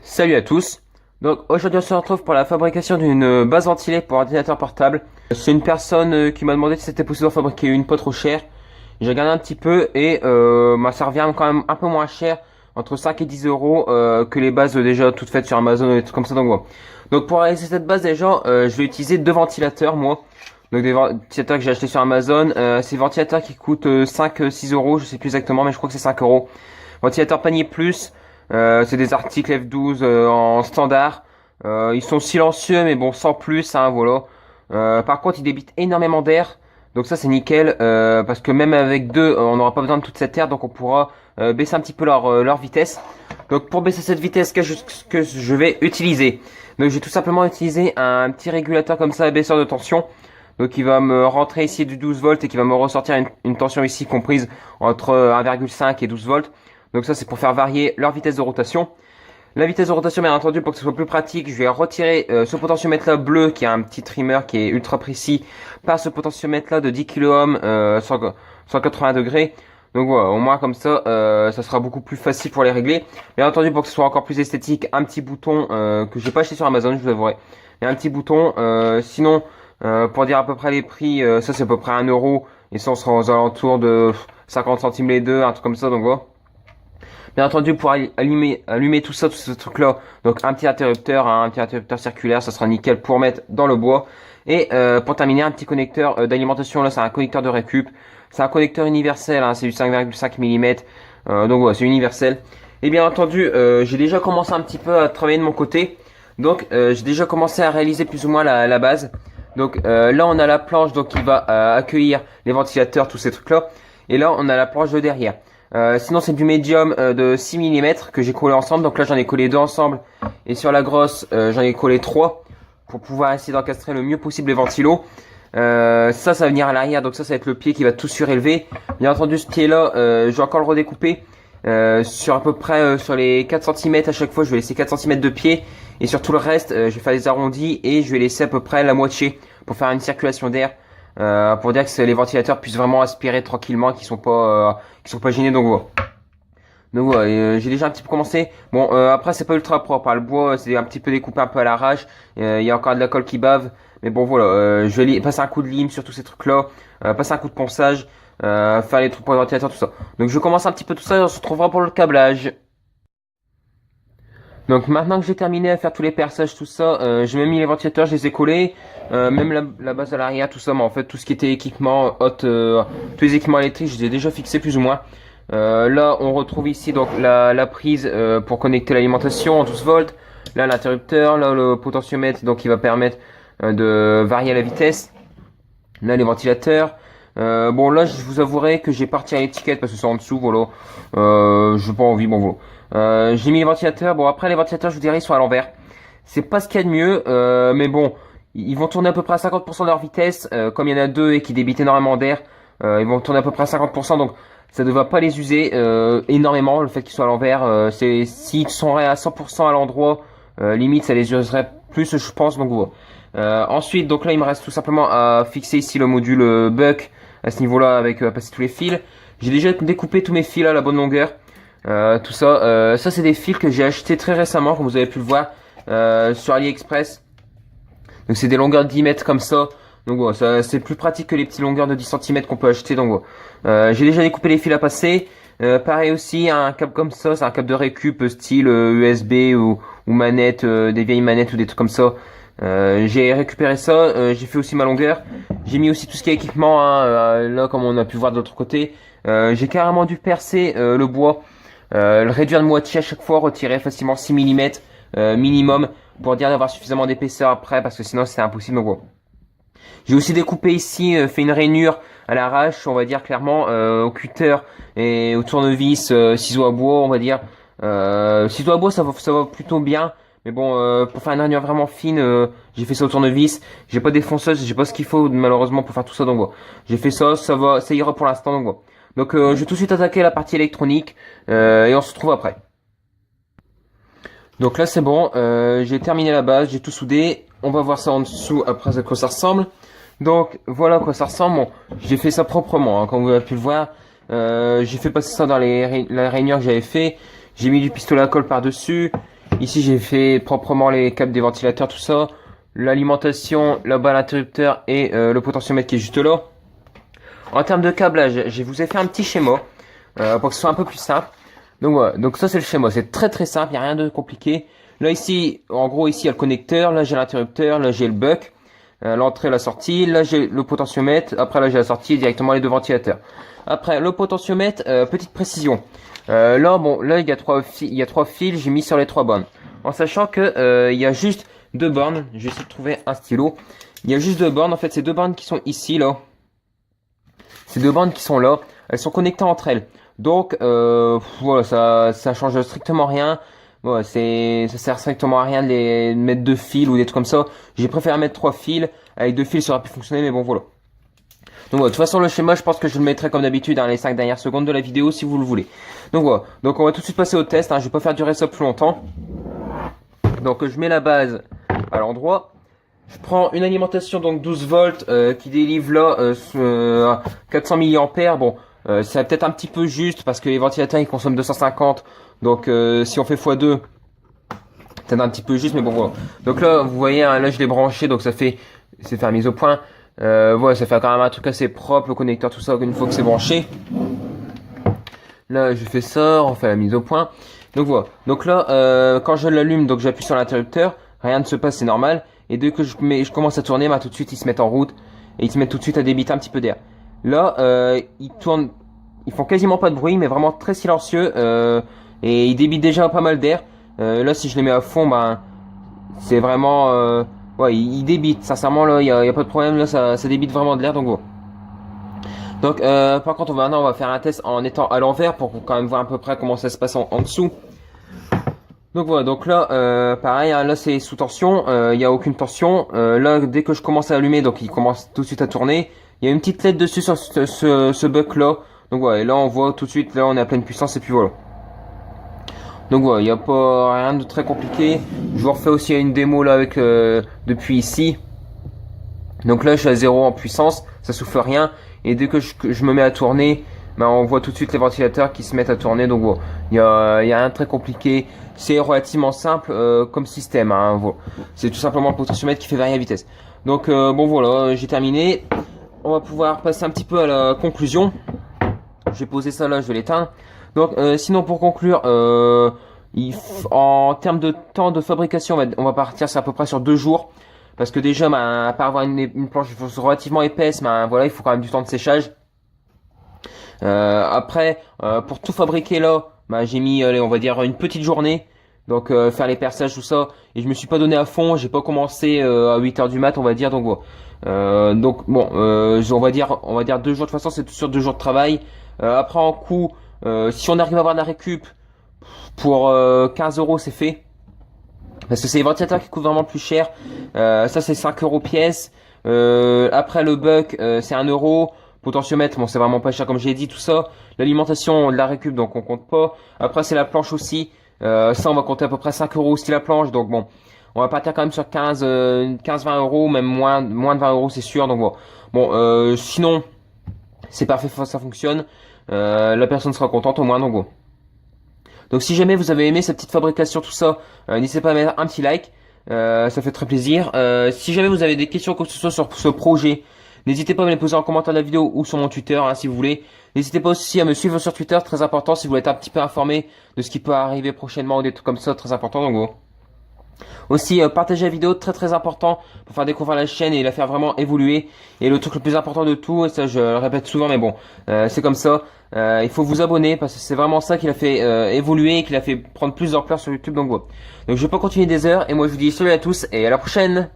Salut à tous. Donc aujourd'hui on se retrouve pour la fabrication d'une base ventilée pour ordinateur portable. C'est une personne qui m'a demandé si c'était possible d'en fabriquer une pas trop chère. J'ai regardé un petit peu et ça revient quand même un peu moins cher, entre 5 et 10 euros que les bases déjà toutes faites sur Amazon et tout comme ça. Donc voilà. Donc pour réaliser cette base déjà, je vais utiliser deux ventilateurs moi. Donc des ventilateurs que j'ai achetés sur Amazon. C'est des ventilateurs qui coûtent 5-6 euros, je sais plus exactement mais je crois que c'est 5 euros. Ventilateur panier plus. C'est des articles F12 en standard. Ils sont silencieux mais bon sans plus hein, voilà. Par contre ils débitent énormément d'air. Donc ça c'est nickel parce que même avec deux on n'aura pas besoin de toute cette air, donc on pourra baisser un petit peu leur vitesse. Donc pour baisser cette vitesse que je vais utiliser, donc je vais tout simplement utiliser un petit régulateur comme ça, baisseur de tension. Donc il va me rentrer ici du 12 volts et qui va me ressortir une tension ici comprise entre 1,5 et 12 volts. Donc ça c'est pour faire varier leur vitesse de rotation. La vitesse de rotation bien entendu, pour que ce soit plus pratique, je vais retirer ce potentiomètre là bleu qui a un petit trimmer qui est ultra précis par ce potentiomètre là de 10 kOhm 180 degrés. Donc voilà, au moins comme ça, ça sera beaucoup plus facile pour les régler. Bien entendu, pour que ce soit encore plus esthétique, un petit bouton que j'ai pas acheté sur Amazon, je vous avouerai. Il y a un petit bouton, sinon pour dire à peu près les prix, ça c'est à peu près 1 euro et ça on sera aux alentours de 50 centimes les deux, un truc comme ça, donc voilà. Bien entendu, pour allumer tout ça, tout ce truc là, donc un petit interrupteur circulaire, ça sera nickel pour mettre dans le bois. Et pour terminer, un petit connecteur d'alimentation, là c'est un connecteur de récup, c'est un connecteur universel, hein, c'est du 5,5 mm, donc voilà, c'est universel. Et bien entendu, j'ai déjà commencé un petit peu à travailler de mon côté, donc j'ai déjà commencé à réaliser plus ou moins la base. Donc là on a la planche donc qui va accueillir les ventilateurs, tous ces trucs là, et là on a la planche de derrière. Sinon c'est du médium de 6 mm que j'ai collé ensemble. Donc là j'en ai collé deux ensemble. Et sur la grosse j'en ai collé 3 pour pouvoir essayer d'encastrer le mieux possible les ventilos. Ça va venir à l'arrière. Donc ça va être le pied qui va tout surélever. Bien entendu ce pied là je vais encore le redécouper. Sur à peu près sur les 4 cm à chaque fois je vais laisser 4 cm de pied. Et sur tout le reste je vais faire des arrondis. Et je vais laisser à peu près la moitié pour faire une circulation d'air. Pour dire que les ventilateurs puissent vraiment aspirer tranquillement, qu'ils sont pas gênés. Donc voilà. Donc voilà, j'ai déjà un petit peu commencé. Bon, après c'est pas ultra propre, hein. Le bois c'est un petit peu découpé un peu à l'arrache. Il y a encore de la colle qui bave. Mais bon voilà, je vais passer un coup de lime sur tous ces trucs là, passer un coup de ponçage, faire les trucs pour les ventilateurs, tout ça. Donc je commence un petit peu tout ça et on se retrouvera pour le câblage. Donc maintenant que j'ai terminé à faire tous les perçages, tout ça, j'ai même mis les ventilateurs, je les ai collés, même la base à l'arrière, tout ça, mais en fait tout ce qui était équipement tous les équipements électriques, je les ai déjà fixés plus ou moins. Là on retrouve ici donc la prise pour connecter l'alimentation en 12 volts, là l'interrupteur, là le potentiomètre donc qui va permettre de varier la vitesse, là les ventilateurs. Bon là je vous avouerai que j'ai parti à l'étiquette parce que c'est en dessous, voilà. J'ai pas envie, bon voilà. J'ai mis les ventilateurs. Bon après les ventilateurs je vous dirais ils sont à l'envers. C'est pas ce qu'il y a de mieux, mais bon ils vont tourner à peu près à 50% de leur vitesse. Comme il y en a deux et qui débitent énormément d'air, ils vont tourner à peu près à 50%, donc ça ne va pas les user énormément le fait qu'ils soient à l'envers. C'est s'ils sont à 100% à l'endroit, limite ça les userait plus je pense, donc voilà. Ensuite donc là il me reste tout simplement à fixer ici le module buck à ce niveau là avec passer tous les fils. J'ai déjà découpé tous mes fils à la bonne longueur. Tout ça, ça c'est des fils que j'ai acheté très récemment, comme vous avez pu le voir sur AliExpress. Donc c'est des longueurs de 10 mètres comme ça. Donc voilà, c'est plus pratique que les petites longueurs de 10 cm qu'on peut acheter. Donc voilà. J'ai déjà découpé les fils à passer. Pareil aussi, un câble comme ça, c'est un câble de récup style USB ou manette, des vieilles manettes ou des trucs comme ça. J'ai récupéré ça, j'ai fait aussi ma longueur. J'ai mis aussi tout ce qui est équipement, hein, là comme on a pu voir de l'autre côté. J'ai carrément dû percer le bois. Le réduire de moitié à chaque fois, retirer facilement 6 mm minimum pour dire d'avoir suffisamment d'épaisseur après parce que sinon c'est impossible. Donc, voilà. J'ai aussi découpé ici, fait une rainure à l'arrache, on va dire clairement, au cutter et au tournevis, ciseaux à bois, on va dire. Ciseaux à bois ça va plutôt bien, mais bon, pour faire une rainure vraiment fine, j'ai fait ça au tournevis. J'ai pas de défonceuse, j'ai pas ce qu'il faut malheureusement pour faire tout ça, donc voilà. J'ai fait ça, ça ira pour l'instant, donc voilà. Donc je vais tout de suite attaquer la partie électronique et on se retrouve après. Donc là c'est bon, j'ai terminé la base, j'ai tout soudé. On va voir ça en dessous après à quoi ça ressemble. Donc voilà à quoi ça ressemble. Bon, j'ai fait ça proprement, hein, comme vous avez pu le voir. J'ai fait passer ça dans la rainure que j'avais fait. J'ai mis du pistolet à colle par dessus. Ici j'ai fait proprement les câbles des ventilateurs, tout ça. L'alimentation, là-bas l'interrupteur et le potentiomètre qui est juste là. En termes de câblage, je vous ai fait un petit schéma pour que ce soit un peu plus simple. Donc voilà, donc ça c'est le schéma, c'est très très simple, il n'y a rien de compliqué. Là ici, en gros ici il y a le connecteur, là j'ai l'interrupteur, là j'ai le buck, l'entrée, la sortie, là j'ai le potentiomètre, après là j'ai la sortie et directement les deux ventilateurs. Après le potentiomètre, petite précision. Là bon, là il y a trois fils, j'ai mis sur les 3 bornes. En sachant que il y a juste 2 bornes, je vais essayer de trouver un stylo. Il y a juste 2 bornes, en fait c'est 2 bornes qui sont ici là. Ces 2 bornes qui sont là, elles sont connectées entre elles. Donc voilà, ça change strictement rien. Voilà, ça sert strictement à rien de les mettre 2 fils ou des trucs comme ça. J'ai préféré mettre 3 fils. Avec 2 fils ça aurait pu fonctionner, mais bon voilà. Donc voilà, de toute façon le schéma je pense que je le mettrai comme d'habitude dans les 5 dernières secondes de la vidéo si vous le voulez. Donc voilà, donc on va tout de suite passer au test, hein. Je vais pas faire durer ça plus longtemps. Donc je mets la base à l'endroit. Je prends une alimentation donc 12 volts qui délivre là 400 mAh. Bon, c'est peut-être un petit peu juste parce que les ventilateurs ils consomment 250. Donc si on fait x2, c'est un petit peu juste, mais bon voilà. Donc là vous voyez, hein, là je l'ai branché, donc c'est fait la mise au point. Voilà, ça fait quand même un truc assez propre, le connecteur, tout ça, une fois que c'est branché. Là je fais ça, on fait la mise au point. Donc voilà. Donc là quand je l'allume, donc j'appuie sur l'interrupteur, rien ne se passe, c'est normal. Et dès que je commence à tourner, bah tout de suite ils se mettent en route et ils se mettent tout de suite à débiter un petit peu d'air. Là ils tournent, ils font quasiment pas de bruit, mais vraiment très silencieux et ils débitent déjà pas mal d'air. Là si je les mets à fond, ben c'est vraiment ouais, ils débitent. Sincèrement là, y a pas de problème, là ça débite vraiment de l'air, donc voilà. Donc par contre maintenant on va faire un test en étant à l'envers pour quand même voir à peu près comment ça se passe en dessous. Donc voilà, donc là pareil, hein, là c'est sous tension, il n'y a aucune tension. Là dès que je commence à allumer, donc il commence tout de suite à tourner. Il y a une petite LED dessus sur ce buck là. Donc voilà, et là on voit tout de suite, là on est à pleine puissance et puis voilà. Donc voilà, il n'y a pas rien de très compliqué. Je vous refais aussi une démo là avec depuis ici. Donc là je suis à 0 en puissance, ça souffle rien. Et dès que je me mets à tourner, ben, on voit tout de suite les ventilateurs qui se mettent à tourner. Donc voilà, il y a rien de très compliqué. C'est relativement simple comme système, hein, voilà. C'est tout simplement le potentiomètre qui fait varier la vitesse. Donc bon voilà, j'ai terminé. On va pouvoir passer un petit peu à la conclusion. Je vais poser ça là, je vais l'éteindre. Donc sinon pour conclure, en termes de temps de fabrication, on va partir à peu près sur 2 jours. Parce que déjà, à part avoir une planche relativement épaisse, voilà, il faut quand même du temps de séchage. Après, pour tout fabriquer là, j'ai mis, allez, on va dire une petite journée. Donc faire les perçages, tout ça. Et je me suis pas donné à fond, j'ai pas commencé à 8h du mat, on va dire. Donc voilà. Donc bon, on va dire 2 jours, de toute façon c'est sur 2 jours de travail. Après en coût, si on arrive à avoir de la récup, pour 15 euros c'est fait. Parce que c'est les ventilateurs qui coûtent vraiment plus cher. Ça c'est 5 euros pièce. Après le buck c'est 1 euro. Potentiomètre, bon c'est vraiment pas cher comme j'ai dit, tout ça. L'alimentation, de la récup, donc on compte pas. Après c'est la planche aussi. Ça on va compter à peu près 5 euros aussi la planche. Donc bon, on va partir quand même sur 15-20 euros, même moins de 20 euros c'est sûr. Donc voilà. Bon, sinon c'est parfait, ça fonctionne. La personne sera contente au moins, donc bon. Donc si jamais vous avez aimé cette petite fabrication, tout ça, n'hésitez pas à mettre un petit like, ça fait très plaisir. Si jamais vous avez des questions que ce soit sur ce projet, n'hésitez pas à me les poser en commentaire de la vidéo ou sur mon Twitter, hein, si vous voulez. N'hésitez pas aussi à me suivre sur Twitter, très important, si vous voulez être un petit peu informé de ce qui peut arriver prochainement ou des trucs comme ça, très important, donc bon. Aussi, partagez la vidéo, très très important pour faire découvrir la chaîne et la faire vraiment évoluer. Et le truc le plus important de tout, et ça je le répète souvent, mais bon, c'est comme ça, il faut vous abonner parce que c'est vraiment ça qui l'a fait évoluer et qui l'a fait prendre plus d'ampleur sur YouTube. Donc voilà. Donc je vais pas continuer des heures et moi je vous dis salut à tous et à la prochaine.